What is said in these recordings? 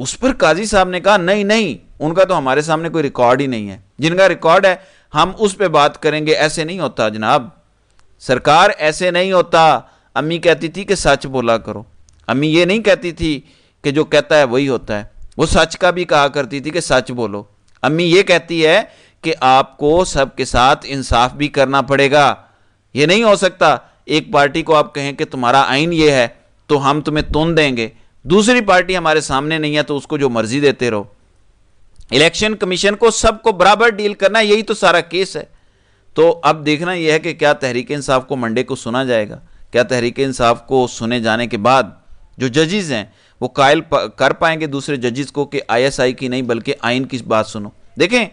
اس پر قاضی صاحب نے کہا نہیں نہیں، ان کا تو ہمارے سامنے کوئی ریکارڈ ہی نہیں ہے، جن کا ریکارڈ ہے ہم اس پہ بات کریں گے۔ ایسے نہیں ہوتا جناب، سرکار ایسے نہیں ہوتا۔ امی کہتی تھی کہ سچ بولا کرو، امی یہ نہیں کہتی تھی کہ جو کہتا ہے وہی ہوتا ہے، وہ سچ کا بھی کہا کرتی تھی کہ سچ بولو۔ امی یہ کہتی ہے کہ آپ کو سب کے ساتھ انصاف بھی کرنا پڑے گا، یہ نہیں ہو سکتا ایک پارٹی کو آپ کہیں کہ تمہارا آئین یہ ہے تو ہم تمہیں تون دیں گے، دوسری پارٹی ہمارے سامنے نہیں ہے تو اس کو جو مرضی دیتے رہو۔ الیکشن کمیشن کو سب کو برابر ڈیل کرنا، یہی تو سارا کیس ہے۔ تو اب دیکھنا یہ ہے کہ کیا تحریک انصاف کو منڈے کو سنا جائے گا، کیا تحریک انصاف کو سنے جانے کے بعد جو ججز ہیں وہ قائل کر پائیں گے دوسرے ججز کو کہ آئی ایس آئی کی نہیں بلکہ آئین کی بات سنو۔ دیکھیں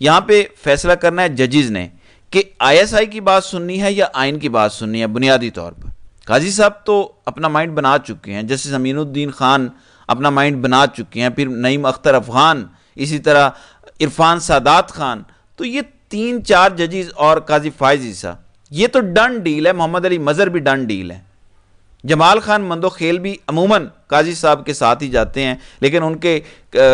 یہاں پہ فیصلہ کرنا ہے ججز نے کہ آئی ایس آئی کی بات سننی ہے یا آئین کی بات سننی ہے۔ بنیادی طور پر قاضی صاحب تو اپنا مائنڈ بنا چکے ہیں، جسٹس امین الدین خان اپنا مائنڈ بنا چکے ہیں، پھر نعیم اختر افغان، اسی طرح عرفان سادات خان، تو یہ 3-4 ججز اور قاضی فائز عیسیٰ، یہ تو ڈن ڈیل ہے۔ محمد علی مظہر بھی ڈن ڈیل ہے۔ جمال خان مندوخیل بھی عموماً قاضی صاحب کے ساتھ ہی جاتے ہیں، لیکن ان کے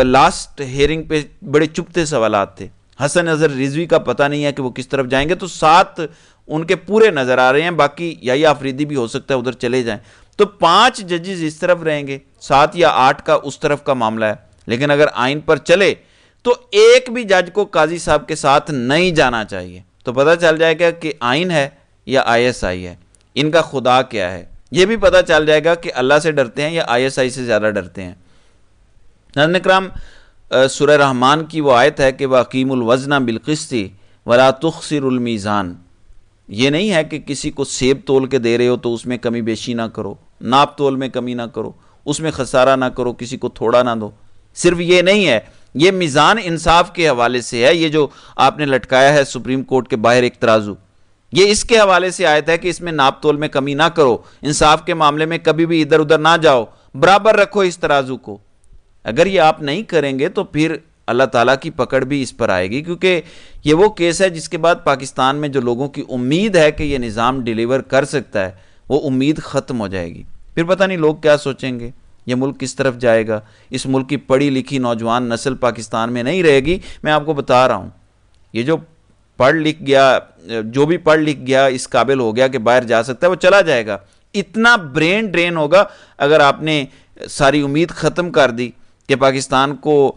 لاسٹ ہیئرنگ پہ بڑے چپتے سوالات تھے۔ حسن اظہر رضوی کا پتہ نہیں ہے کہ وہ کس طرف جائیں گے، تو 7 ان کے پورے نظر آ رہے ہیں، باقی یحییٰ آفریدی بھی ہو سکتا ہے ادھر چلے جائیں، تو 5 ججز اس طرف رہیں گے، 7 یا 8 کا اس طرف کا معاملہ ہے۔ لیکن اگر آئین پر چلے تو ایک بھی جج کو قاضی صاحب کے ساتھ نہیں جانا چاہیے، تو پتہ چل جائے گا کہ آئین ہے یا آئی ایس آئی ہے، ان کا خدا کیا ہے۔ یہ بھی پتہ چل جائے گا کہ اللہ سے ڈرتے ہیں یا آئی ایس آئی سے زیادہ ڈرتے ہیں۔ ناظرین اکرام، سورہ رحمان کی وہ آیت ہے کہ وَأَقِیمُوا الْوَزْنَ بِالْقِسْطِ وَلَا تُخْسِرُوا الْمِیزَانَ، یہ نہیں ہے کہ کسی کو سیب تول کے دے رہے ہو تو اس میں کمی بیشی نہ کرو، ناپ تول میں کمی نہ کرو، اس میں خسارہ نہ کرو، کسی کو تھوڑا نہ دو۔ صرف یہ نہیں ہے، یہ میزان انصاف کے حوالے سے ہے، یہ جو آپ نے لٹکایا ہے سپریم کورٹ کے باہر ایک ترازو، یہ اس کے حوالے سے آیت ہے کہ اس میں ناپ تول میں کمی نہ کرو، انصاف کے معاملے میں کبھی بھی ادھر ادھر نہ جاؤ، برابر رکھو اس ترازو کو۔ اگر یہ آپ نہیں کریں گے تو پھر اللہ تعالیٰ کی پکڑ بھی اس پر آئے گی، کیونکہ یہ وہ کیس ہے جس کے بعد پاکستان میں جو لوگوں کی امید ہے کہ یہ نظام ڈیلیور کر سکتا ہے، وہ امید ختم ہو جائے گی۔ پھر پتہ نہیں لوگ کیا سوچیں گے، یہ ملک کس طرف جائے گا۔ اس ملک کی پڑھی لکھی نوجوان نسل پاکستان میں نہیں رہے گی۔ میں آپ کو بتا رہا ہوں، یہ جو پڑھ لکھ گیا، جو بھی پڑھ لکھ گیا اس قابل ہو گیا کہ باہر جا سکتا ہے، وہ چلا جائے گا۔ اتنا برین ڈرین ہوگا اگر آپ نے ساری امید ختم کر دی کہ پاکستان کو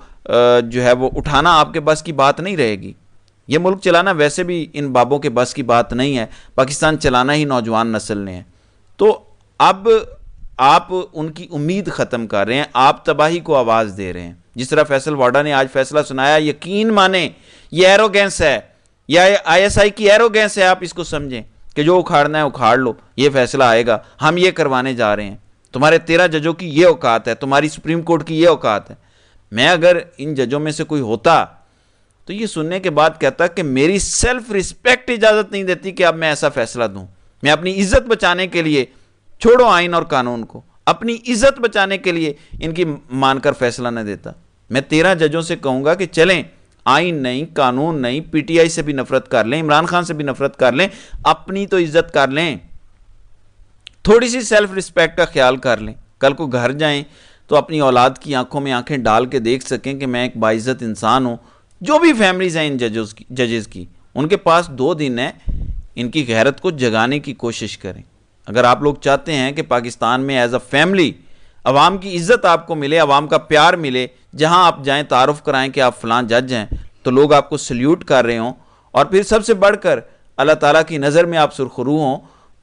جو ہے وہ اٹھانا آپ کے بس کی بات نہیں رہے گی۔ یہ ملک چلانا ویسے بھی ان بابوں کے بس کی بات نہیں ہے، پاکستان چلانا ہی نوجوان نسل نے ہے۔ تو اب آپ ان کی امید ختم کر رہے ہیں، آپ تباہی کو آواز دے رہے ہیں۔ جس طرح فیصل واڈا نے آج فیصلہ سنایا، یقین مانیں یہ ایروگینس ہے، یا آئی ایس آئی کی ایروگینس ہے، آپ اس کو سمجھیں کہ جو اکھاڑنا ہے اکھاڑ لو، یہ فیصلہ آئے گا، ہم یہ کروانے جا رہے ہیں، تمہارے 13 ججوں کی یہ اوقات ہے، تمہاری سپریم کورٹ کی یہ اوقات ہے۔ میں اگر ان ججوں میں سے کوئی ہوتا تو یہ سننے کے بعد کہتا کہ میری سیلف ریسپیکٹ اجازت نہیں دیتی کہ اب میں ایسا فیصلہ دوں۔ میں اپنی عزت بچانے کے لیے، چھوڑو آئین اور قانون کو، اپنی عزت بچانے کے لیے ان کی مان کر فیصلہ نہ دیتا۔ میں 13 ججوں سے کہوں گا کہ چلیں، آئین نہیں، قانون نہیں، پی ٹی آئی سے بھی نفرت کر لیں، عمران خان سے بھی نفرت کر لیں، اپنی تو عزت کر لیں، تھوڑی سی سیلف ریسپیکٹ کا خیال کر لیں۔ کل کو گھر جائیں تو اپنی اولاد کی آنکھوں میں آنکھیں ڈال کے دیکھ سکیں کہ میں ایک باعزت انسان ہوں۔ جو بھی فیملیز ہیں ان ججز کی، ان کے پاس 2 دن ہیں، ان کی غیرت کو جگانے کی کوشش کریں۔ اگر آپ لوگ چاہتے ہیں کہ پاکستان میں ایز اے فیملی عوام کی عزت آپ کو ملے، عوام کا پیار ملے، جہاں آپ جائیں تعارف کرائیں کہ آپ فلاں جج ہیں، تو لوگ آپ کو سلیوٹ کر رہے ہوں، اور پھر سب سے بڑھ کر اللہ تعالیٰ کی نظر میں آپ سرخرو ہوں،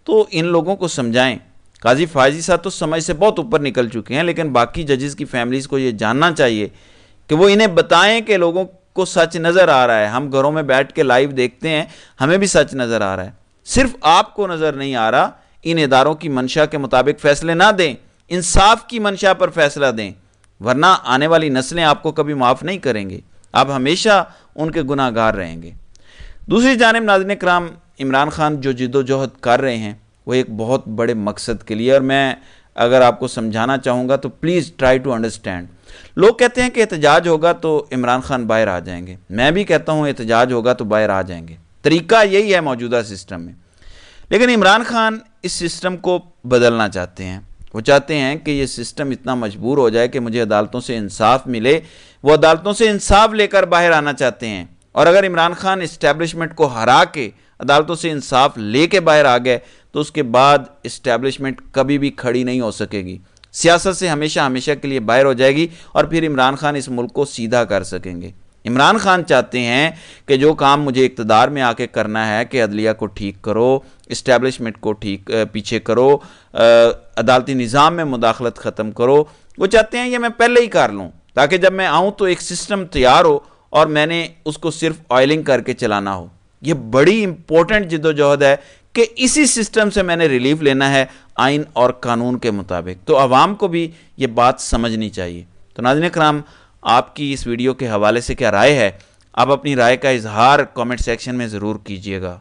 تو ان لوگوں کو سمجھائیں۔ قاضی فائزی صاحب تو سمجھ سے بہت اوپر نکل چکے ہیں، لیکن باقی ججز کی فیملیز کو یہ جاننا چاہیے کہ وہ انہیں بتائیں کہ لوگوں کو سچ نظر آ رہا ہے۔ ہم گھروں میں بیٹھ کے لائیو دیکھتے ہیں، ہمیں بھی سچ نظر آ رہا ہے، صرف آپ کو نظر نہیں آ رہا۔ ان اداروں کی منشا کے مطابق فیصلے نہ دیں، انصاف کی منشا پر فیصلہ دیں، ورنہ آنے والی نسلیں آپ کو کبھی معاف نہیں کریں گے، آپ ہمیشہ ان کے گناہ گار رہیں گے۔ دوسری جانب ناظرین کرام، عمران خان جو جد و جہد کر رہے ہیں وہ ایک بہت بڑے مقصد کے لیے، اور میں اگر آپ کو سمجھانا چاہوں گا تو پلیز ٹرائی ٹو انڈرسٹینڈ۔ لوگ کہتے ہیں کہ احتجاج ہوگا تو عمران خان باہر آ جائیں گے، میں بھی کہتا ہوں احتجاج ہوگا تو باہر آ جائیں گے، طریقہ یہی ہے موجودہ سسٹم میں، لیکن عمران خان اس سسٹم کو بدلنا چاہتے ہیں۔ وہ چاہتے ہیں کہ یہ سسٹم اتنا مجبور ہو جائے کہ مجھے عدالتوں سے انصاف ملے. وہ عدالتوں سے انصاف لے کر باہر آنا چاہتے ہیں. اور اگر عمران خان اسٹیبلشمنٹ کو ہرا کے عدالتوں سے انصاف لے کے باہر آ گئے تو اس کے بعد اسٹیبلشمنٹ کبھی بھی کھڑی نہیں ہو سکے گی. سیاست سے ہمیشہ کے لیے باہر ہو جائے گی اور پھر عمران خان اس ملک کو سیدھا کر سکیں گے. عمران خان چاہتے ہیں کہ جو کام مجھے اقتدار میں آ کے کرنا ہے کہ عدلیہ کو ٹھیک کرو، اسٹیبلشمنٹ کو پیچھے کرو، عدالتی نظام میں مداخلت ختم کرو. وہ چاہتے ہیں یہ میں پہلے ہی کر لوں تاکہ جب میں آؤں تو ایک سسٹم تیار ہو اور میں نے اس کو صرف آئلنگ کر کے چلانا ہو. یہ بڑی امپورٹنٹ جدوجہد ہے کہ اسی سسٹم سے میں نے ریلیف لینا ہے آئین اور قانون کے مطابق. تو عوام کو بھی یہ بات سمجھنی چاہیے. تو ناظرین کرام، آپ کی اس ویڈیو کے حوالے سے کیا رائے ہے؟ آپ اپنی رائے کا اظہار کامنٹ سیکشن میں ضرور کیجیے گا.